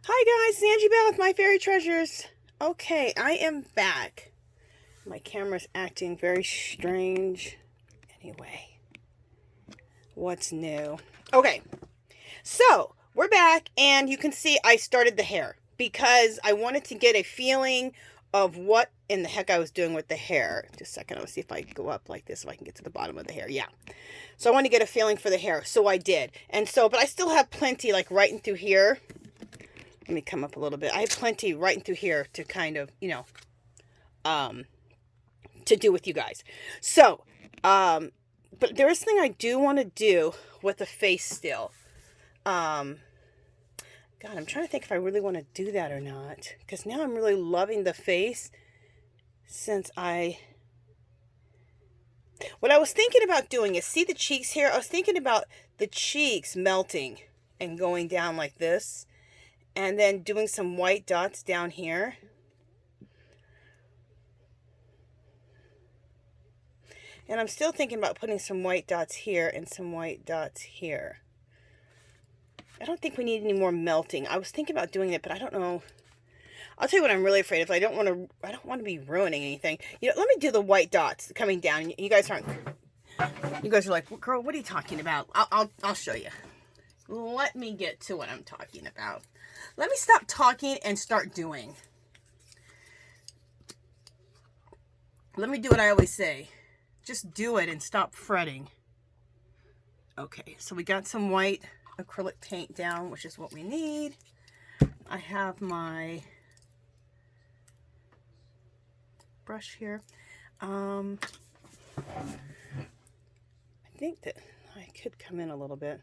Hi guys, Angie Bell with My Fairy Treasures. Okay, I am back. My camera's acting very strange. Anyway, what's new? Okay, so we're back and you can see I started the hair because I wanted to get a feeling of what in the heck I was doing with the hair. Just a second, I'll see if I go up like this, if I can get to the bottom of the hair. Yeah. So I want to get a feeling for the hair, so I did. But I still have plenty like right in through here. Let me come up a little bit. I have plenty right through here to kind of, to do with you guys. So, but there is something I do want to do with the face still. God, I'm trying to think if I really want to do that or not. Because now I'm really loving the face what I was thinking about doing is, see the cheeks here? I was thinking about the cheeks melting and going down like this. And then doing some white dots down here. And I'm still thinking about putting some white dots here and some white dots here. I don't think we need any more melting. I was thinking about doing it, but I don't know. I'll tell you what I'm really afraid of. I don't want to be ruining anything. Let me do the white dots coming down. You guys are like, well, girl, what are you talking about? I'll show you. Let me get to what I'm talking about. Let me stop talking and start doing. Let me do what I always say. Just do it and stop fretting. Okay, so we got some white acrylic paint down, which is what we need. I have my brush here. I think that I could come in a little bit.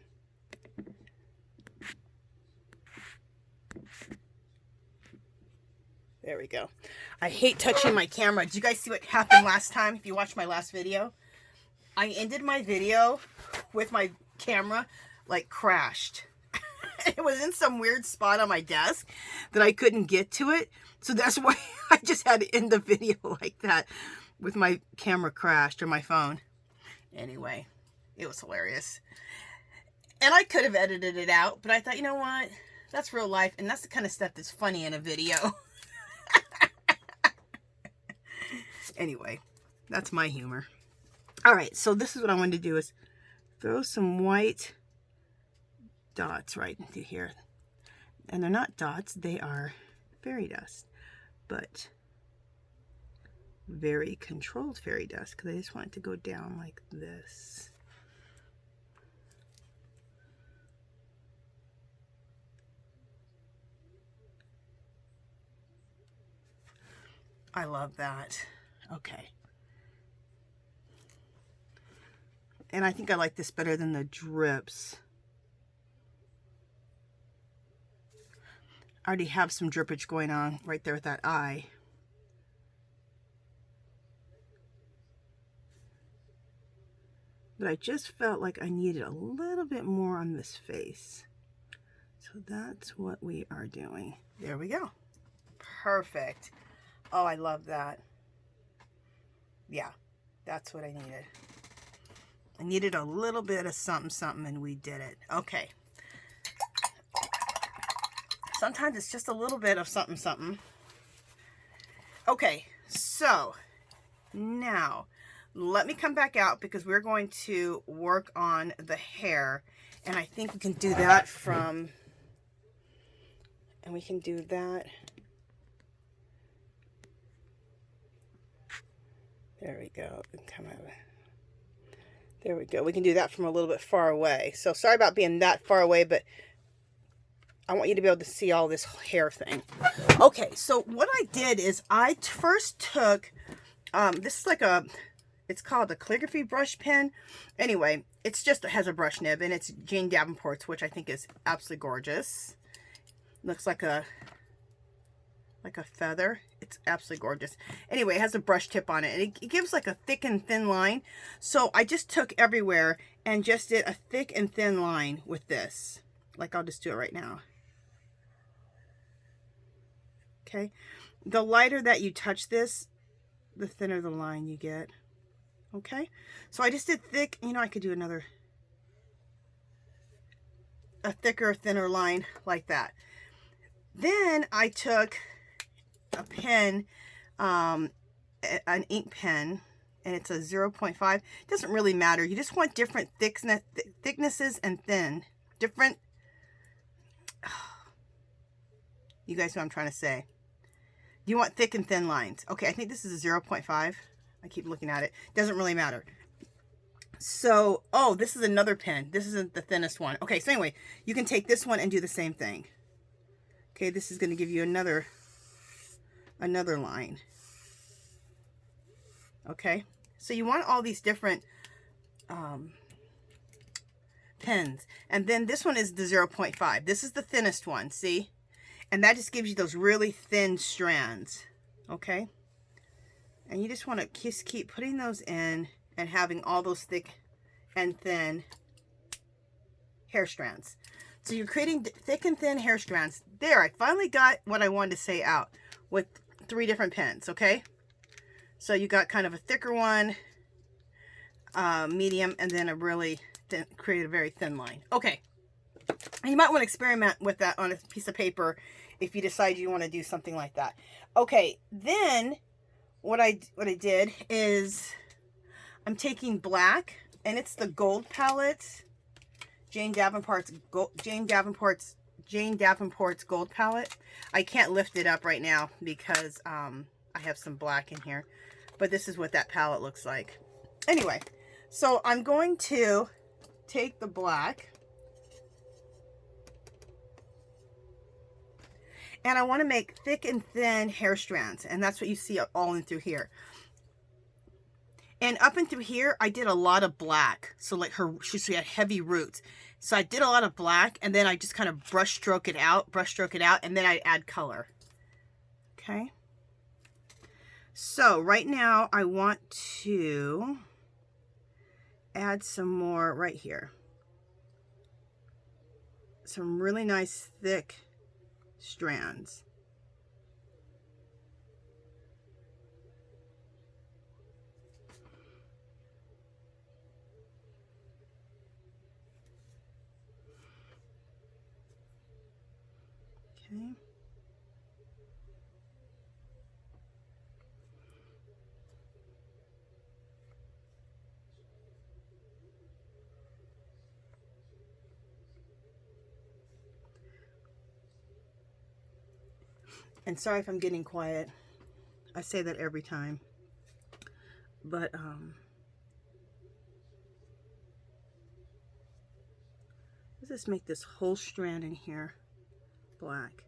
There we go. I hate touching my camera. Did you guys see what happened last time? If you watched my last video, I ended my video with my camera like crashed. It was in some weird spot on my desk that I couldn't get to it. So that's why I just had to end the video like that with my camera crashed, or my phone. Anyway, it was hilarious. And I could have edited it out, but I thought, you know what? That's real life, and that's the kind of stuff that's funny in a video. Anyway, that's my humor. All right, so this is what I wanted to do is throw some white dots right into here. And they're not dots, they are fairy dust. But very controlled fairy dust, because I just want it to go down like this. I love that. Okay. And I think I like this better than the drips. I already have some drippage going on right there with that eye. But I just felt like I needed a little bit more on this face. So that's what we are doing. There we go. Perfect. Oh, I love that. Yeah, that's what I needed. I needed a little bit of something, and we did it. Okay. Sometimes it's just a little bit of something. Okay, so now let me come back out because we're going to work on the hair. And I think we can do that and we can do that. There we go. Come over. There we go. We can do that from a little bit far away. So sorry about being that far away, but I want you to be able to see all this hair thing. Okay, so what I did is I first took, this is like it's called a calligraphy brush pen. Anyway, it has a brush nib, and it's Jane Davenport's, which I think is absolutely gorgeous. Looks like a feather. It's absolutely gorgeous. Anyway, it has a brush tip on it, and it gives like a thick and thin line. So I just took everywhere and just did a thick and thin line with this. Like, I'll just do it right now. Okay. The lighter that you touch this, the thinner the line you get. Okay. So I just did thick. I could do a thicker, thinner line like that. Then I took a pen, an ink pen, and it's a 0.5. It doesn't really matter. You just want different thicknesses and different. You guys know what I'm trying to say. You want thick and thin lines. Okay, I think this is a 0.5. I keep looking at it. Doesn't really matter. So, oh, this is another pen. This isn't the thinnest one. Okay, so anyway, you can take this one and do the same thing. Okay, this is going to give you another line. Okay, so you want all these different pens. And then this one is the 0.5. This is the thinnest one, see? And that just gives you those really thin strands, okay? And you just want to just keep putting those in and having all those thick and thin hair strands. So you're creating thick and thin hair strands. There, I finally got what I wanted to say out with 3 different pens, okay? So you got kind of a thicker one, medium, and then a really thin, create a very thin line. Okay. And you might want to experiment with that on a piece of paper if you decide you want to do something like that. Okay, then what I did is I'm taking black, and it's the gold palette, Jane Davenport's gold palette. I can't lift it up right now because I have some black in here, but this is what that palette looks like. Anyway, so I'm going to take the black, and I want to make thick and thin hair strands, and that's what you see all in through here. And up and through here, I did a lot of black. So like she had heavy roots. So I did a lot of black, and then I just kind of brush stroke it out, and then I add color. Okay. So right now I want to add some more right here. Some really nice thick strands. Okay. And sorry if I'm getting quiet. I say that every time. But let's just make this whole strand in here black.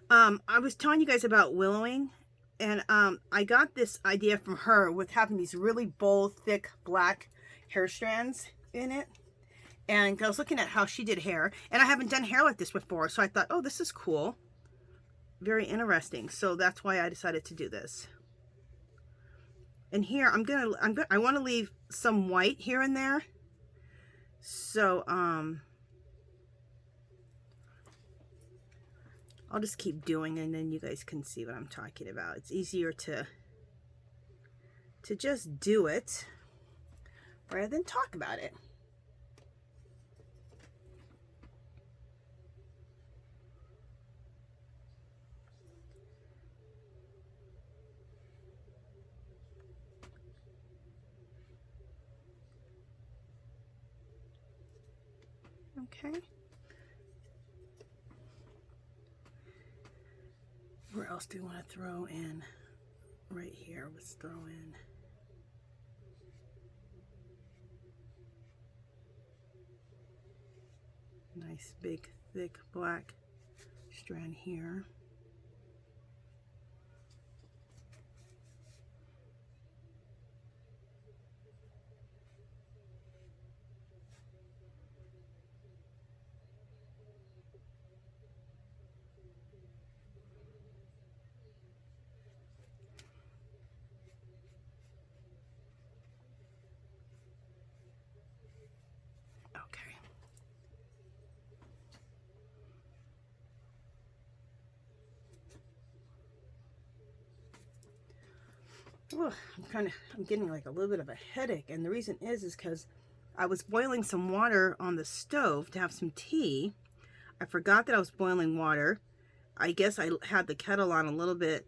I was telling you guys about willowing, and I got this idea from her with having these really bold, thick black hair strands in it. And I was looking at how she did hair, and I haven't done hair like this before, so I thought, oh, this is cool, very interesting. So that's why I decided to do this. And here I want to leave some white here and there. So I'll just keep doing, and then you guys can see what I'm talking about. It's easier to just do it rather than talk about it. Okay. Where else do we want to throw in? Right here, let's throw in nice big thick black strand here. Okay. Oh, I'm getting like a little bit of a headache, and the reason is because I was boiling some water on the stove to have some tea. I forgot that I was boiling water. I guess I had the kettle on a little bit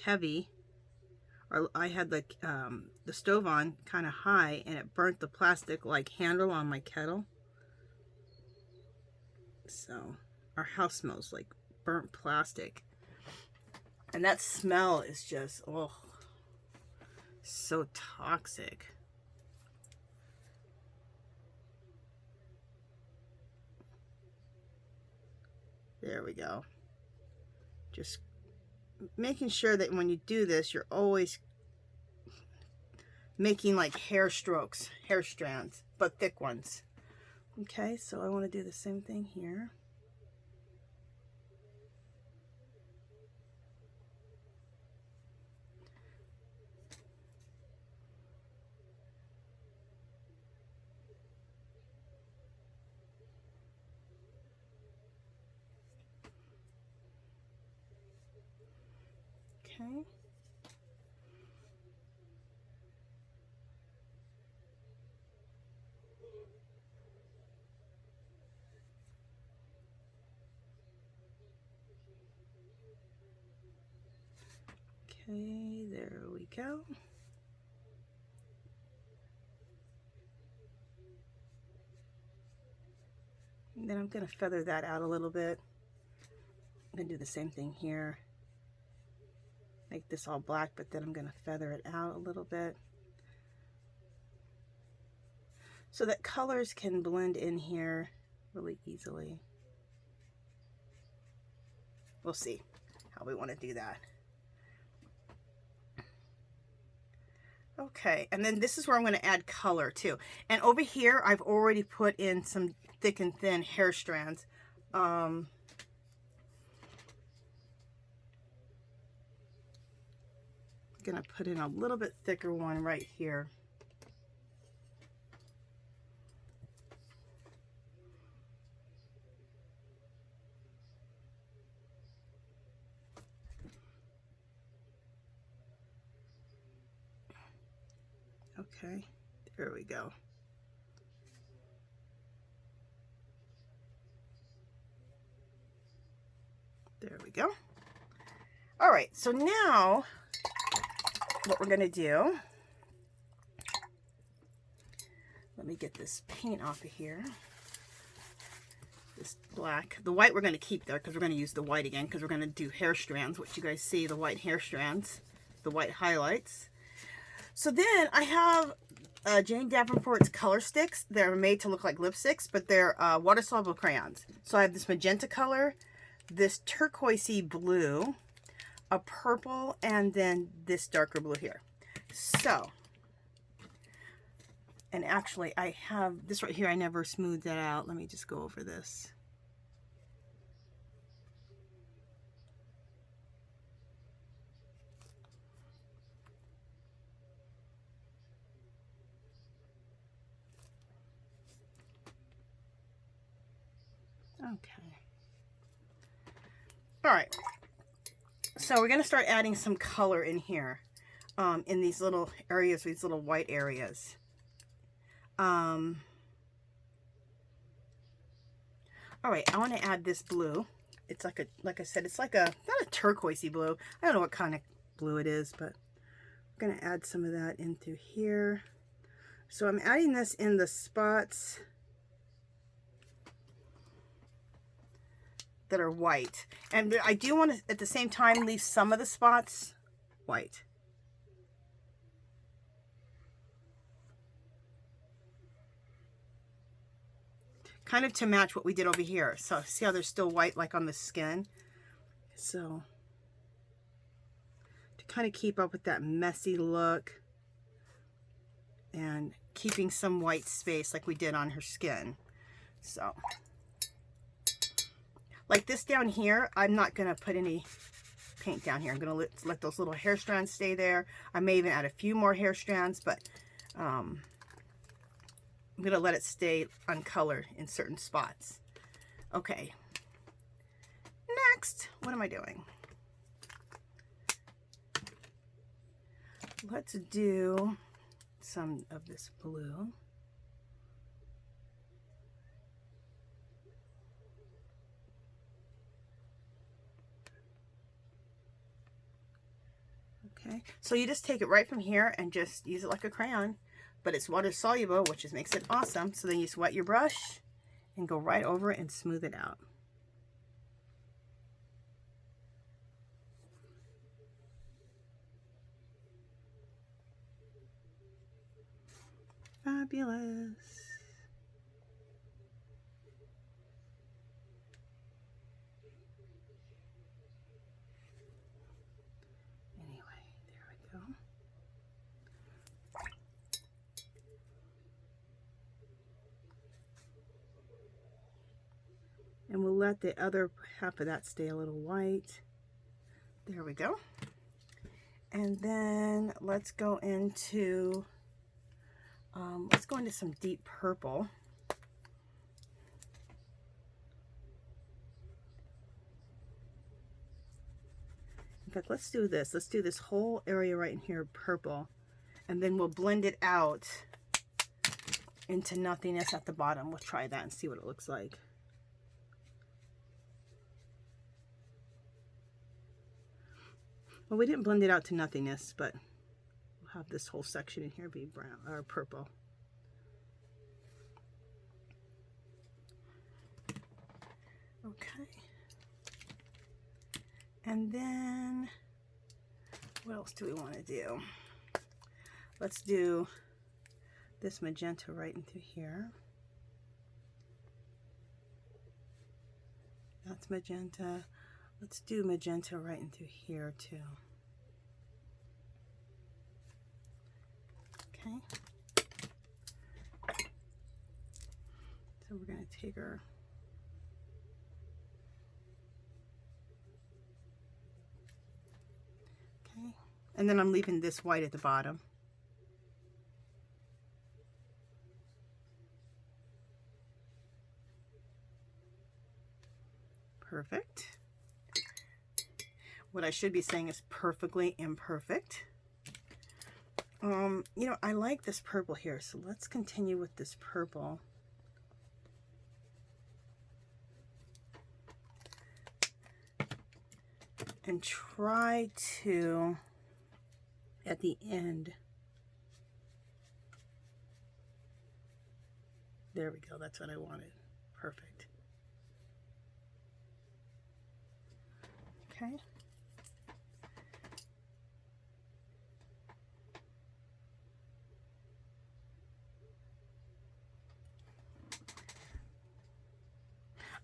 heavy, or I had the stove on kind of high, and it burnt the plastic like handle on my kettle. So our house smells like burnt plastic, and that smell is just, oh, so toxic. There we go. Just making sure that when you do this, you're always making like hair strokes, hair strands, but thick ones. Okay, so I want to do the same thing here. Okay. Okay, there we go. And then I'm going to feather that out a little bit. I'm going to do the same thing here. Make this all black, but then I'm going to feather it out a little bit so that colors can blend in here really easily. We'll see how we want to do that. Okay, and then this is where I'm going to add color too. And over here, I've already put in some thick and thin hair strands. Gonna put in a little bit thicker one right here. Okay, there we go. There we go. All right, so now what we're gonna do, let me get this paint off of here. This black, the white we're gonna keep there because we're gonna use the white again because we're gonna do hair strands, which you guys see, the white hair strands, the white highlights. So then I have Jane Davenport's color sticks. They're made to look like lipsticks, but they're water-soluble crayons. So I have this magenta color, this turquoisey blue, a purple, and then this darker blue here. So, and actually I have this right here. I never smoothed that out. Let me just go over this. Okay. All right. So we're going to start adding some color in here, in these little areas, these little white areas. All right, I want to add this blue. It's like a, like I said, it's like a, not a turquoisey blue. I don't know what kind of blue it is, but I'm going to add some of that into here. So I'm adding this in the spots that are white. And I do want to, at the same time, leave some of the spots white. Kind of to match what we did over here. So see how there's still white like on the skin? So to kind of keep up with that messy look and keeping some white space like we did on her skin. So like this down here, I'm not going to put any paint down here. I'm going to let those little hair strands stay there. I may even add a few more hair strands, but I'm going to let it stay uncolored in certain spots. Okay. Next, what am I doing? Let's do some of this blue. Okay, so you just take it right from here and just use it like a crayon, but it's water soluble, which just makes it awesome. So then you just wet your brush and go right over it and smooth it out. Fabulous. Anyway, there we go. And we'll let the other half of that stay a little white. There we go. And then let's go into some deep purple. In fact, let's do this. Let's do this whole area right in here purple, and then we'll blend it out into nothingness at the bottom. We'll try that and see what it looks like. Well, we didn't blend it out to nothingness, but we'll have this whole section in here be brown or purple. Okay. And then what else do we want to do? Let's do this magenta right into here. That's magenta. Let's do magenta right into here too. Okay. So we're going to take our and then I'm leaving this white at the bottom. Perfect. What I should be saying is perfectly imperfect. You know, I like this purple here, so let's continue with this purple. And try to, at the end, there we go, that's what I wanted. Perfect. Okay.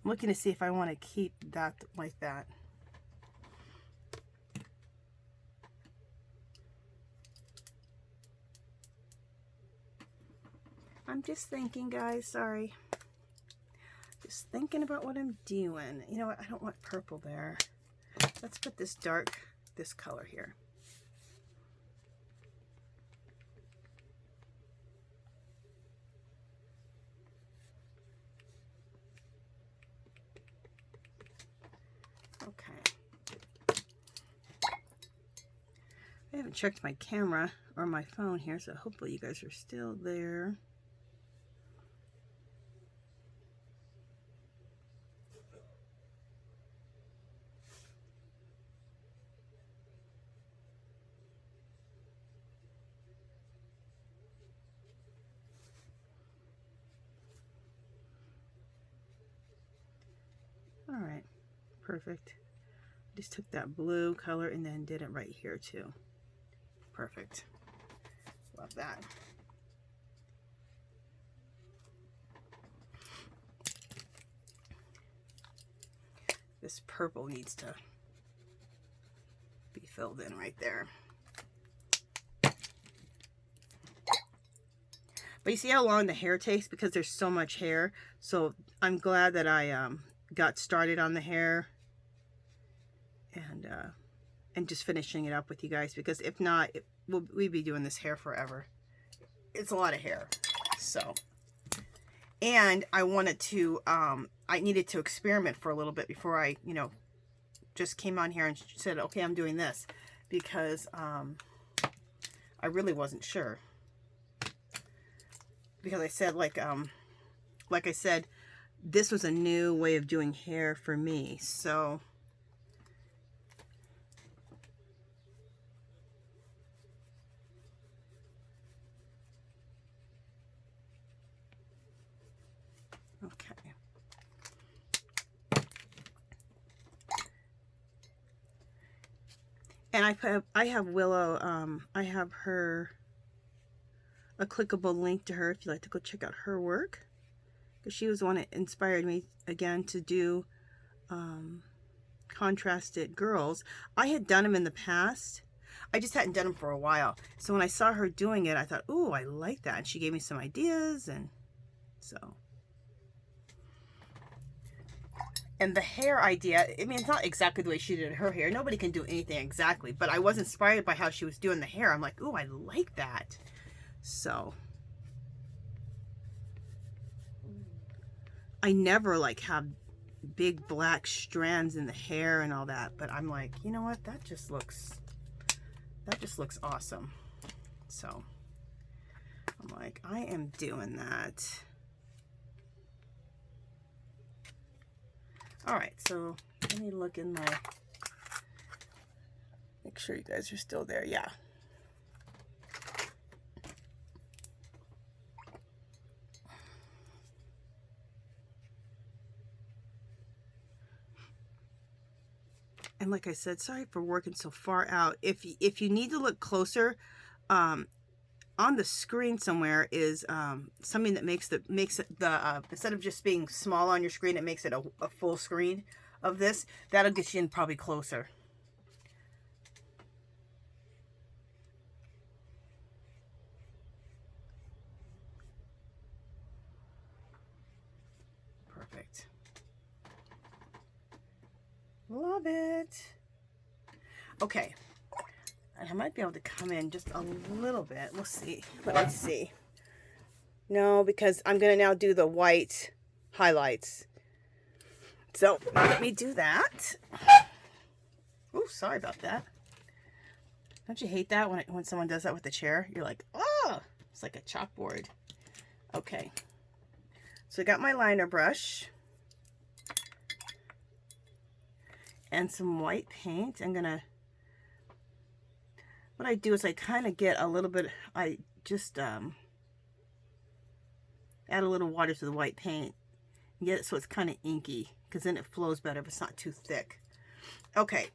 I'm looking to see if I want to keep that like that. I'm just thinking, guys, sorry. Just thinking about what I'm doing. You know what, I don't want purple there. Let's put this this color here. Okay. I haven't checked my camera or my phone here, so hopefully you guys are still there. All right, perfect. Just took that blue color and then did it right here too. Perfect. Love that. This purple needs to be filled in right there. But you see how long the hair takes because there's so much hair. So I'm glad that I got started on the hair and just finishing it up with you guys, because if not, we'd be doing this hair forever. It's a lot of hair. So, and I wanted to, I needed to experiment for a little bit before I, you know, just came on here and said, okay, I'm doing this, because I really wasn't sure. Because I said, like I said, this was a new way of doing hair for me. So And I have Willow, I have her, a clickable link to her if you'd like to go check out her work. Because she was the one that inspired me again to do contrasted girls. I had done them in the past. I just hadn't done them for a while. So when I saw her doing it, I thought, ooh, I like that. And she gave me some ideas, and so. And the hair idea, I mean, it's not exactly the way she did her hair. Nobody can do anything exactly, but I was inspired by how she was doing the hair. I'm like, ooh, I like that. So I never like have big black strands in the hair and all that, but I'm like, you know what? That just looks awesome. So I'm like, I am doing that. All right, so let me look in my, make sure you guys are still there. Yeah. And like I said, sorry for working so far out. If you need to look closer, on the screen somewhere is something that makes it instead of just being small on your screen, it makes it a full screen of this. That'll get you in probably closer. Perfect. Love it. Okay. And I might be able to come in just a little bit. We'll see. Let me see. No, because I'm going to now do the white highlights. So let me do that. Oh, sorry about that. Don't you hate that when someone does that with the chair? You're like, oh, it's like a chalkboard. Okay. So I got my liner brush and some white paint. I'm going to, what I do is I kind of get a little bit, I just add a little water to the white paint and get it so it's kind of inky, because then it flows better if it's not too thick. Okay,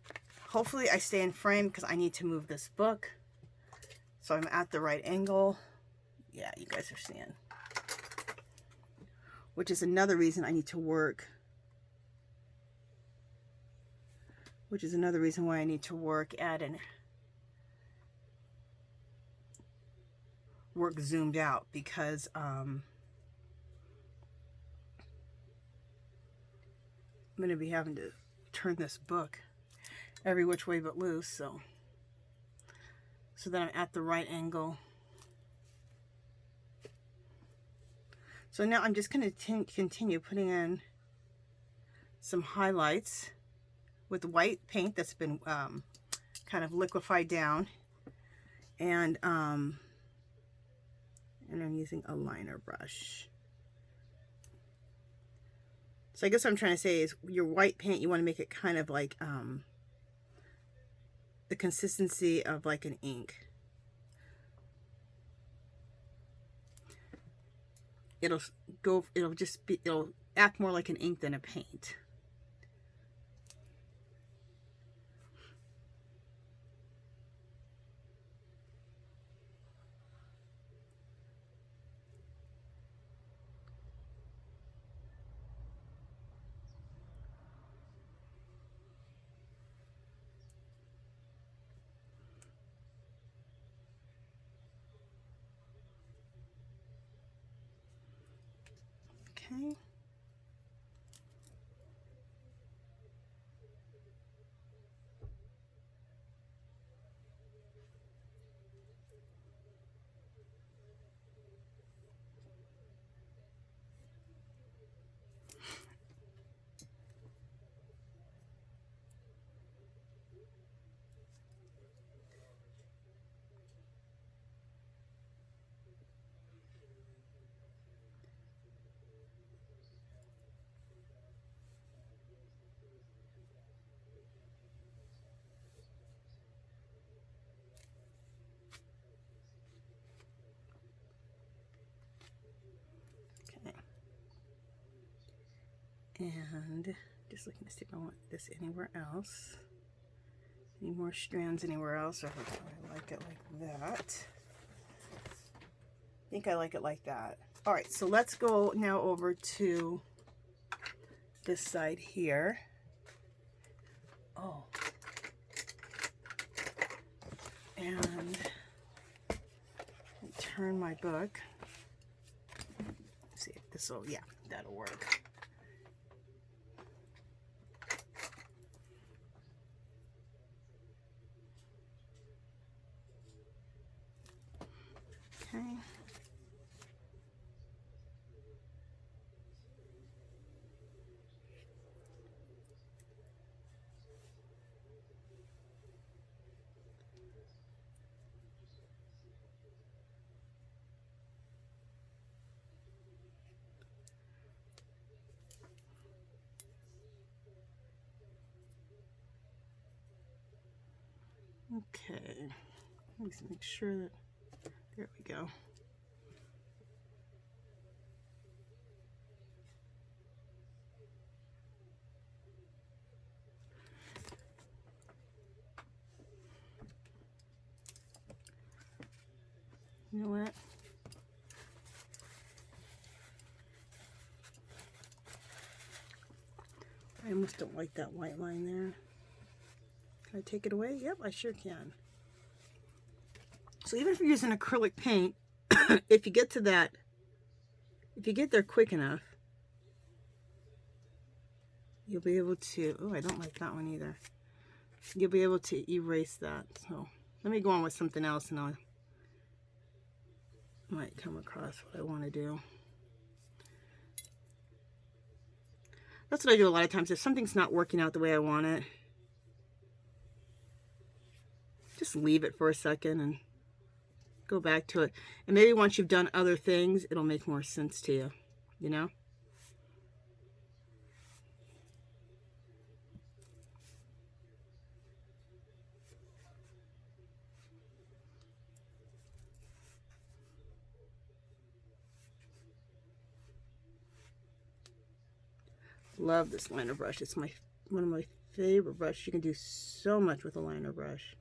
hopefully I stay in frame because I need to move this book so I'm at the right angle. Yeah, you guys are seeing. Which is another reason I need to work. Which is another reason why I need to work at and work zoomed out, because I'm going to be having to turn this book every which way but loose, so that I'm at the right angle. So now I'm just going to continue putting in some highlights with white paint that's been kind of liquefied down, and I'm using a liner brush. So I guess what I'm trying to say is your white paint, you want to make it kind of like the consistency of like an ink. It'll act more like an ink than a paint. Okay. And just looking to see if I want this anywhere else. any more strands anywhere else, or I like it like that. I think I like it like that. All right, so let's go now over to this side here. Oh. And turn my book. Let's see if this will, yeah, that'll work. Okay. Okay, let's make sure that, there we go. You know what? I almost don't like that white line there. Can I take it away? Yep, I sure can. So even if you're using acrylic paint, if you get to that, if you get there quick enough, you'll be able to, oh, I don't like that one either. You'll be able to erase that. So let me go on with something else and I might come across what I want to do. That's what I do a lot of times. If something's not working out the way I want it, just leave it for a second and go back to it. And maybe once you've done other things, it'll make more sense to you, you know? Love this liner brush. It's one of my favorite brushes. You can do so much with a liner brush.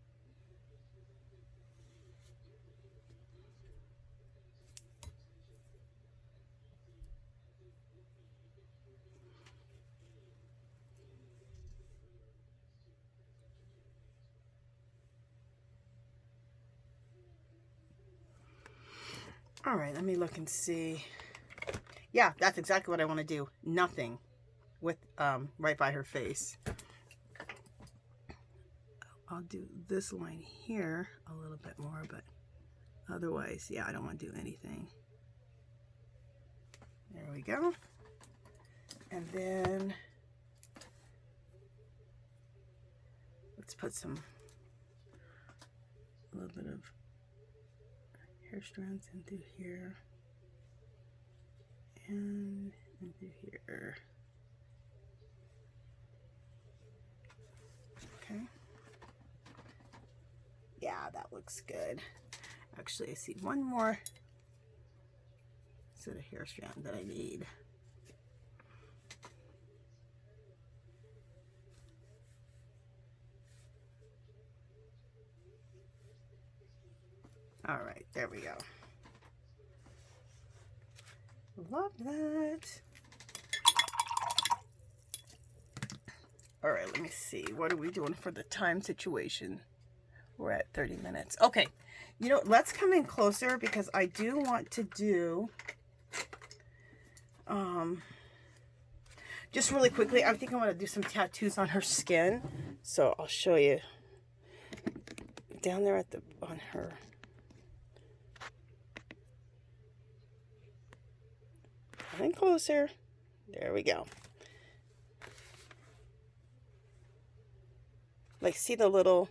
All right, let me look and see. Yeah, that's exactly what I want to do. Nothing with right by her face. I'll do this line here a little bit more, but otherwise, yeah, I don't want to do anything. There we go. And then let's put a little bit of hair strands in through here and in through here. Okay. Yeah, that looks good. Actually, I see one more set of hair strand that I need. All right, there we go. Love that. All right, let me see. What are we doing for the time situation? We're at 30 minutes. Okay, you know, let's come in closer because I do want to do, just really quickly, I think I want to do some tattoos on her skin. So I'll show you. Down there at on her. Coming closer. There we go. Like, see the little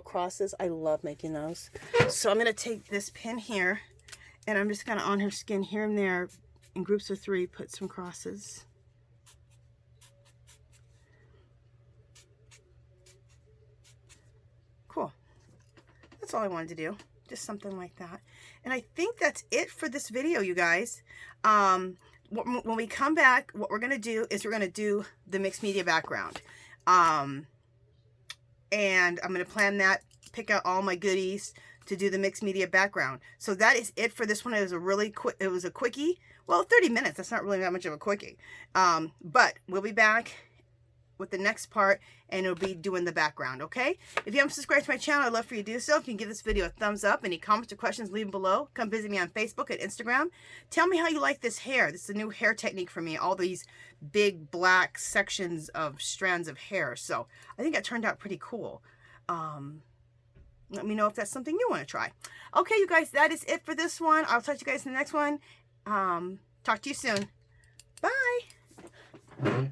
crosses? I love making those. So I'm going to take this pin here and I'm just going to, on her skin here and there, in groups of 3, put some crosses. Cool. That's all I wanted to do. Just something like that. And I think that's it for this video, you guys. When we come back, what we're going to do is we're going to do the mixed media background. and I'm going to plan that, pick out all my goodies to do the mixed media background. So that is it for this one. It was a really quick, it was a quickie. Well, 30 minutes, that's not really that much of a quickie. But we'll be back with the next part, and it'll be doing the background, okay? If you haven't subscribed to my channel, I'd love for you to do so. If you can give this video a thumbs up, any comments or questions, leave them below. Come visit me on Facebook and Instagram. Tell me how you like this hair. This is a new hair technique for me, all these big black sections of strands of hair. So I think it turned out pretty cool. Let me know if that's something you want to try. Okay, you guys, that is it for this one. I'll talk to you guys in the next one. Talk to you soon. Bye.